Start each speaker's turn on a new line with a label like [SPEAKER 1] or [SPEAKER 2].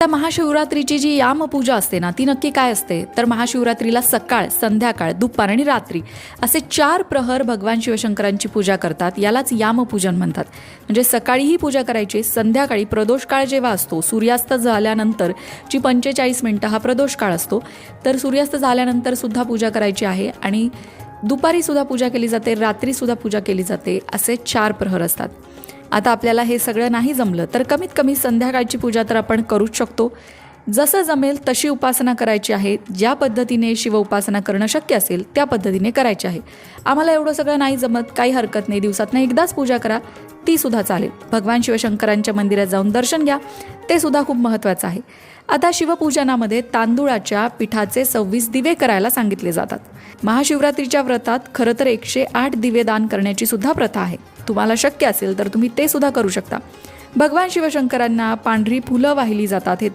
[SPEAKER 1] त्या महाशिवरात्रीची जी यामपूजा असते ना ती नक्की काय असते तर महाशिवरात्रीला सकाळ, संध्याकाळ, दुपार आणि रात्री असे 4 प्रहर भगवान शिवशंकरांची पूजा करतात. यालाच यामपूजन म्हणतात. म्हणजे सकाळीही पूजा करायची, संध्याकाळी प्रदोषकाळ जेव्हा असतो, सूर्यास्त झाल्यानंतर जी 45 मिनिटं हा प्रदोषकाळ असतो, तर सूर्यास्त झाल्यानंतर सुद्धा पूजा करायची आहे आणि दुपारी सुद्धा पूजा केली जाते, रात्री सुद्धा पूजा केली जाते. असे 4 प्रहर असतात. आता आपल्याला हे सगळं नाही जमलं तर कमीत कमी संध्याकाळची पूजा तर आपण करूच शकतो. जसं जमेल तशी उपासना करायची आहे. ज्या पद्धतीने शिव उपासना करणं शक्य असेल त्या पद्धतीने करायची आहे. आम्हाला एवढं सगळं नाही जमत, काही हरकत नाही. दिवसातनं एकदाच पूजा करा, ती सुद्धा चालेल. भगवान शिवशंकरांच्या मंदिरात जाऊन दर्शन घ्या, ते सुद्धा खूप महत्त्वाचं आहे. आता शिवपूजनामध्ये तांदूळाच्या पिठाचे 26 दिवे करायला सांगितले जातात. महाशिवरात्रीच्या व्रतात खरं तर 108 दिवे दान करण्याची सुद्धा प्रथा आहे. तुम्हाला शक्य असेल तर तुम्ही ते सुद्धा करू शकता. भगवान शिवशंकरांना पांढरी फुलं वाहिली जातात हे